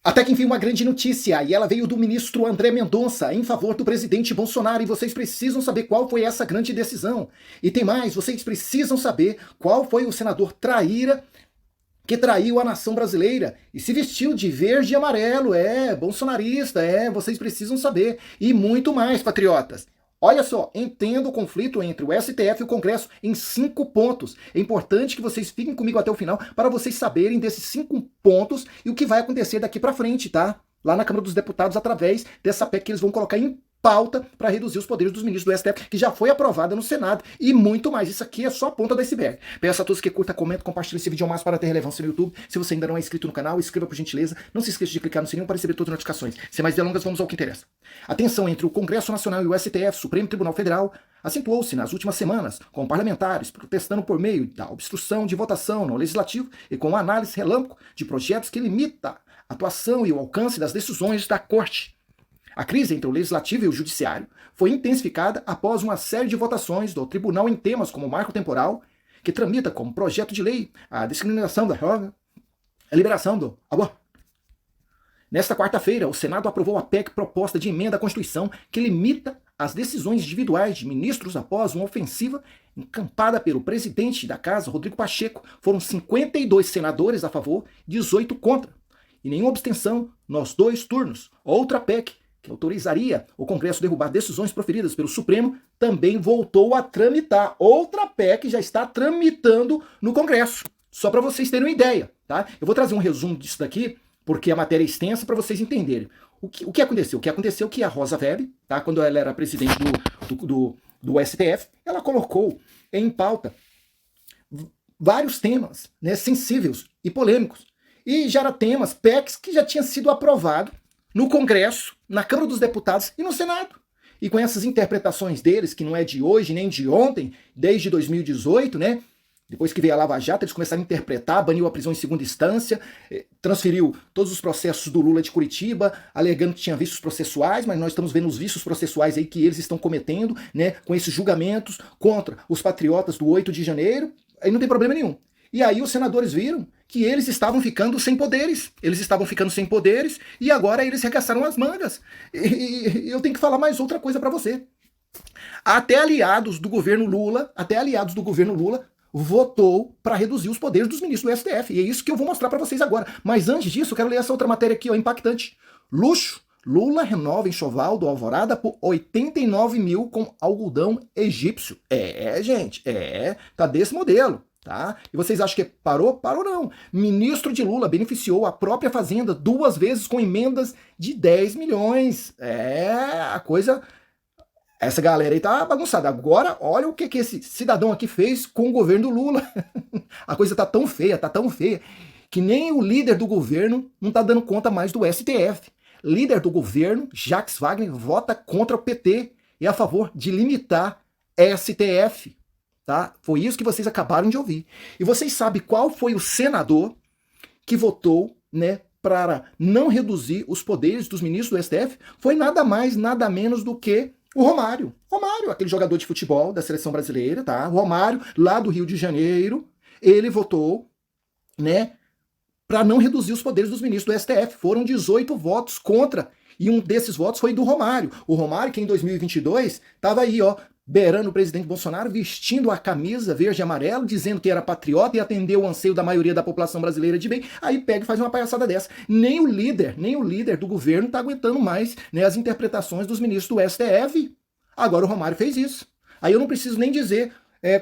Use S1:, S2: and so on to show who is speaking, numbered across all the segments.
S1: Até que enfim, uma grande notícia, e ela veio do ministro André Mendonça, em favor do presidente Bolsonaro, e vocês precisam saber qual foi essa grande decisão. E tem mais, vocês precisam saber qual foi o senador traíra que traiu a nação brasileira e se vestiu de verde e amarelo, bolsonarista, vocês precisam saber. E muito mais, patriotas. Olha só, entenda o conflito entre o STF e o Congresso em 5 pontos. É importante que vocês fiquem comigo até o final para vocês saberem desses 5 pontos e o que vai acontecer daqui para frente, tá? Lá na Câmara dos Deputados, através dessa PEC que eles vão colocar em pauta para reduzir os poderes dos ministros do STF, que já foi aprovada no Senado, e muito mais. Isso aqui é só a ponta do iceberg. Peço a todos que curtam, comentem, compartilhem esse vídeo ao mais para ter relevância no YouTube. Se você ainda não é inscrito no canal, inscreva por gentileza. Não se esqueça de clicar no sininho para receber todas as notificações. Sem mais delongas, vamos ao que interessa. A tensão entre o Congresso Nacional e o STF, Supremo Tribunal Federal, acentuou-se nas últimas semanas, com parlamentares protestando por meio da obstrução de votação no Legislativo e com análise relâmpago de projetos que limita a atuação e o alcance das decisões da Corte. A crise entre o Legislativo e o Judiciário foi intensificada após uma série de votações do Tribunal em temas como marco temporal, que tramita como projeto de lei a discriminação da droga, a liberação do aborto. Nesta quarta-feira, o Senado aprovou a PEC proposta de emenda à Constituição que limita as decisões individuais de ministros após uma ofensiva encampada pelo presidente da Casa, Rodrigo Pacheco. Foram 52 senadores a favor, 18 contra. E nenhuma abstenção nos 2 turnos. Outra PEC que autorizaria o Congresso derrubar decisões proferidas pelo Supremo, também voltou a tramitar. Outra PEC já está tramitando no Congresso. Só para vocês terem uma ideia, tá? Eu vou trazer um resumo disso daqui, porque a matéria é extensa, para vocês entenderem. O que aconteceu? O que aconteceu é que a Rosa Weber, tá, quando ela era presidente do STF, ela colocou em pauta vários temas, né, sensíveis e polêmicos. E já eram temas, PECs, que já tinham sido aprovados no Congresso, na Câmara dos Deputados e no Senado. E com essas interpretações deles, que não é de hoje nem de ontem, desde 2018, né? Depois que veio a Lava Jato, eles começaram a interpretar, baniu a prisão em segunda instância, transferiu todos os processos do Lula de Curitiba, alegando que tinha vícios processuais, mas nós estamos vendo os vícios processuais aí que eles estão cometendo, né? Com esses julgamentos contra os patriotas do 8 de janeiro, aí não tem problema nenhum. E aí os senadores viram que eles estavam ficando sem poderes. Eles estavam ficando sem poderes e agora eles regaçaram as mangas. E eu tenho que falar mais outra coisa para você. Até aliados do governo Lula, votou para reduzir os poderes dos ministros do STF. E é isso que eu vou mostrar para vocês agora. Mas antes disso, eu quero ler essa outra matéria aqui, ó, impactante. Luxo. Lula renova enxoval do Alvorada por 89 mil com algodão egípcio. Gente, tá desse modelo. Tá? E vocês acham que parou? Parou não. Ministro de Lula beneficiou a própria Fazenda 2 vezes com emendas de 10 milhões. A coisa... Essa galera aí tá bagunçada. Agora, olha o que esse cidadão aqui fez com o governo do Lula. A coisa tá tão feia, que nem o líder do governo não tá dando conta mais do STF. Líder do governo, Jacques Wagner, vota contra o PT e a favor de limitar STF. Tá? Foi isso que vocês acabaram de ouvir. E vocês sabem qual foi o senador que votou, né, para não reduzir os poderes dos ministros do STF? Foi nada mais, nada menos do que o Romário. Romário, aquele jogador de futebol da seleção brasileira, tá? O Romário, lá do Rio de Janeiro, ele votou, né, para não reduzir os poderes dos ministros do STF. Foram 18 votos contra. E um desses votos foi do Romário. O Romário, que em 2022 estava aí, ó, beirando o presidente Bolsonaro, vestindo a camisa verde e amarelo, dizendo que era patriota e atendeu o anseio da maioria da população brasileira de bem, aí pega e faz uma palhaçada dessa. Nem o líder do governo tá aguentando mais, né, as interpretações dos ministros do STF. Agora o Romário fez isso. Aí eu não preciso nem dizer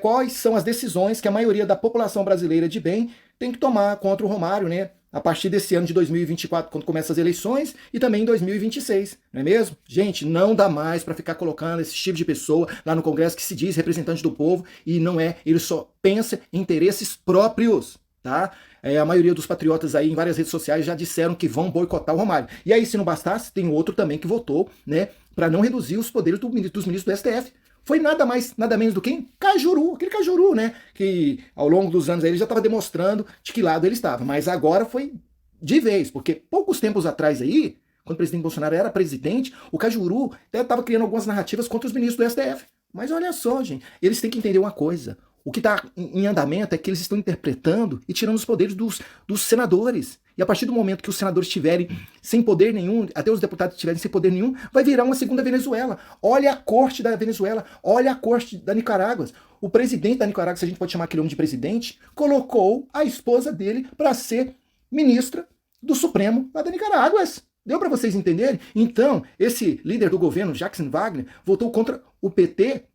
S1: quais são as decisões que a maioria da população brasileira de bem tem que tomar contra o Romário, né? A partir desse ano de 2024, quando começam as eleições, e também em 2026, não é mesmo? Gente, não dá mais para ficar colocando esse tipo de pessoa lá no Congresso que se diz representante do povo e não é, ele só pensa em interesses próprios, tá? A maioria dos patriotas aí em várias redes sociais já disseram que vão boicotar o Romário. E aí, se não bastasse, tem outro também que votou, né, para não reduzir os poderes dos ministros do STF. Foi nada mais, nada menos do que quem? Cajuru, aquele Cajuru, né? Que ao longo dos anos aí ele já estava demonstrando de que lado ele estava. Mas agora foi de vez, porque poucos tempos atrás aí, quando o presidente Bolsonaro era presidente, o Cajuru até estava criando algumas narrativas contra os ministros do STF. Mas olha só, gente, eles têm que entender uma coisa. O que está em andamento é que eles estão interpretando e tirando os poderes dos senadores. E a partir do momento que os senadores estiverem sem poder nenhum, até os deputados estiverem sem poder nenhum, vai virar uma segunda Venezuela. Olha a corte da Venezuela, olha a corte da Nicarágua. O presidente da Nicarágua, se a gente pode chamar aquele homem de presidente, colocou a esposa dele para ser ministra do Supremo lá da Nicarágua. Deu para vocês entenderem? Então, esse líder do governo, Jackson Wagner, votou contra o PT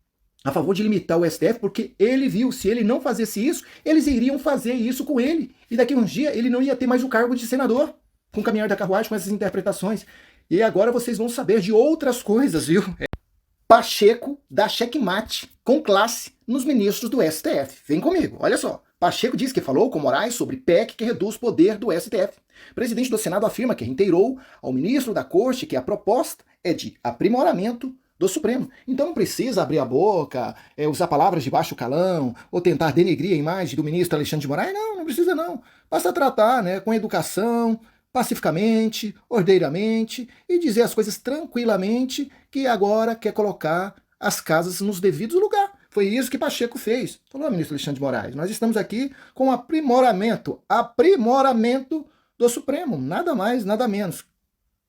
S1: a favor de limitar o STF, porque ele viu, se ele não fizesse isso, eles iriam fazer isso com ele. E daqui a uns dias ele não ia ter mais o cargo de senador, com o caminhar da carruagem, com essas interpretações. E agora vocês vão saber de outras coisas, viu? Pacheco dá checkmate com classe nos ministros do STF. Vem comigo, olha só. Pacheco diz que falou com Moraes sobre PEC que reduz o poder do STF. O presidente do Senado afirma que reiterou ao ministro da Corte que a proposta é de aprimoramento do Supremo. Então não precisa abrir a boca, usar palavras de baixo calão, ou tentar denegrir a imagem do ministro Alexandre de Moraes. Não precisa não. Basta tratar, né, com educação, pacificamente, ordeiramente, e dizer as coisas tranquilamente, que agora quer colocar as casas nos devidos lugares. Foi isso que Pacheco fez. Falou, ministro Alexandre de Moraes, nós estamos aqui com aprimoramento do Supremo, nada mais, nada menos.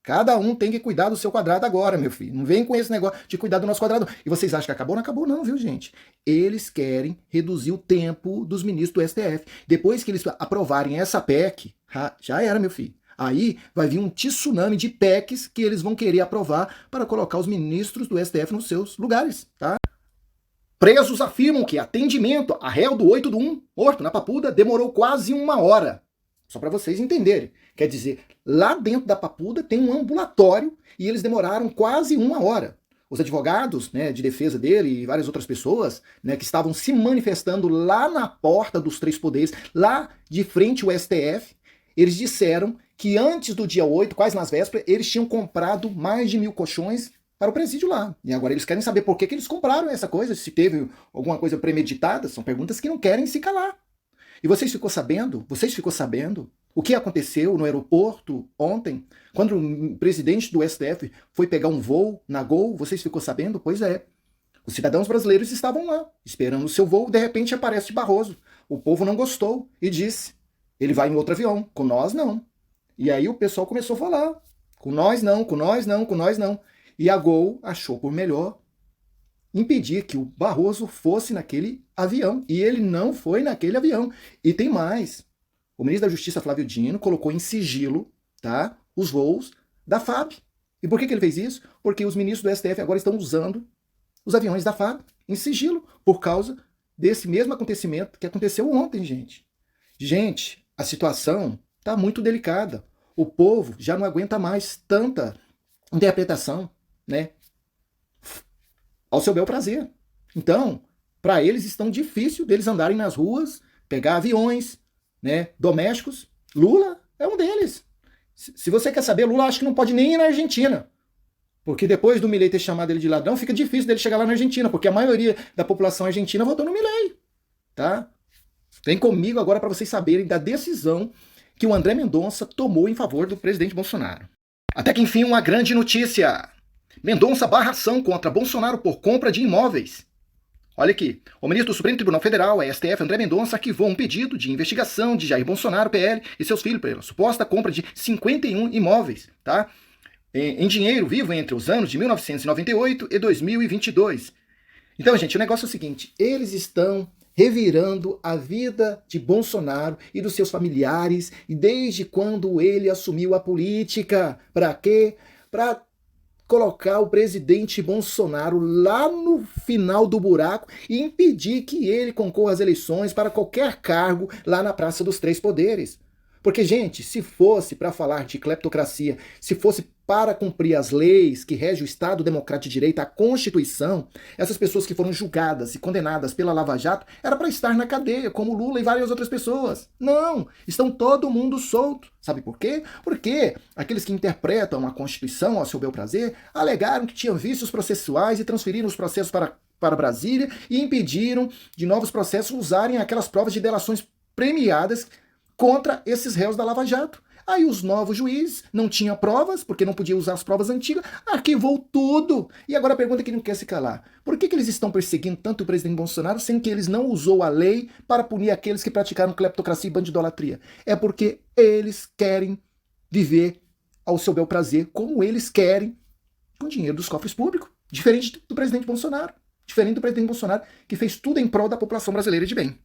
S1: Cada um tem que cuidar do seu quadrado agora, meu filho. Não vem com esse negócio de cuidar do nosso quadrado. E vocês acham que acabou? Não acabou não, viu, gente? Eles querem reduzir o tempo dos ministros do STF. Depois que eles aprovarem essa PEC, já era, meu filho. Aí vai vir um tsunami de PECs que eles vão querer aprovar para colocar os ministros do STF nos seus lugares, tá? Presos afirmam que atendimento a réu do 8 do 1, morto na Papuda, demorou quase 1 hora. Só para vocês entenderem. Quer dizer, lá dentro da Papuda tem um ambulatório e eles demoraram quase 1 hora. Os advogados, né, de defesa dele e várias outras pessoas, né, que estavam se manifestando lá na porta dos três poderes, lá de frente ao STF, eles disseram que antes do dia 8, quase nas vésperas, eles tinham comprado mais de 1.000 colchões para o presídio lá. E agora eles querem saber por que eles compraram essa coisa, se teve alguma coisa premeditada. São perguntas que não querem se calar. E vocês ficou sabendo o que aconteceu no aeroporto ontem, quando o presidente do STF foi pegar um voo na Gol? Vocês ficou sabendo? Pois é. Os cidadãos brasileiros estavam lá, esperando o seu voo, de repente aparece Barroso. O povo não gostou e disse, ele vai em outro avião, com nós não. E aí o pessoal começou a falar, com nós não, com nós não, com nós não. E a Gol achou por melhor impedir que o Barroso fosse naquele avião. E ele não foi naquele avião. E tem mais. O ministro da Justiça, Flávio Dino, colocou em sigilo, tá, os voos da FAB. E por que ele fez isso? Porque os ministros do STF agora estão usando os aviões da FAB em sigilo, por causa desse mesmo acontecimento que aconteceu ontem, gente. Gente, a situação está muito delicada. O povo já não aguenta mais tanta interpretação, né, ao seu bel prazer. Então, para eles estão difícil deles andarem nas ruas, pegar aviões, né, domésticos. Lula é um deles. Se você quer saber, Lula acho que não pode nem ir na Argentina. Porque depois do Milei ter chamado ele de ladrão, fica difícil dele chegar lá na Argentina, porque a maioria da população argentina votou no Milei, tá? Vem comigo agora para vocês saberem da decisão que o André Mendonça tomou em favor do presidente Bolsonaro. Até que enfim, uma grande notícia. Mendonça barra ação contra Bolsonaro por compra de imóveis. Olha aqui, o ministro do Supremo Tribunal Federal, a STF, André Mendonça, arquivou um pedido de investigação de Jair Bolsonaro, PL, e seus filhos pela suposta compra de 51 imóveis, tá? Em dinheiro vivo entre os anos de 1998 e 2022. Então, gente, o negócio é o seguinte, eles estão revirando a vida de Bolsonaro e dos seus familiares, e desde quando ele assumiu a política. Para quê? Para colocar o presidente Bolsonaro lá no final do buraco e impedir que ele concorra às eleições para qualquer cargo lá na Praça dos Três Poderes. Porque, gente, se fosse para falar de cleptocracia, se fosse para cumprir as leis que regem o Estado Democrático de Direito, a Constituição, essas pessoas que foram julgadas e condenadas pela Lava Jato, era para estar na cadeia, como Lula e várias outras pessoas. Não, estão todo mundo solto. Sabe por quê? Porque aqueles que interpretam a Constituição ao seu bel prazer alegaram que tinham vícios processuais e transferiram os processos para Brasília e impediram de novos processos usarem aquelas provas de delações premiadas contra esses réus da Lava Jato. Aí os novos juízes não tinham provas, porque não podia usar as provas antigas, arquivou tudo. E agora a pergunta que não quer se calar. Por que eles estão perseguindo tanto o presidente Bolsonaro, sendo que eles não usou a lei para punir aqueles que praticaram cleptocracia e bandidolatria? É porque eles querem viver ao seu bel prazer, como eles querem, com dinheiro dos cofres públicos. Diferente do presidente Bolsonaro. Diferente do presidente Bolsonaro, que fez tudo em prol da população brasileira de bem.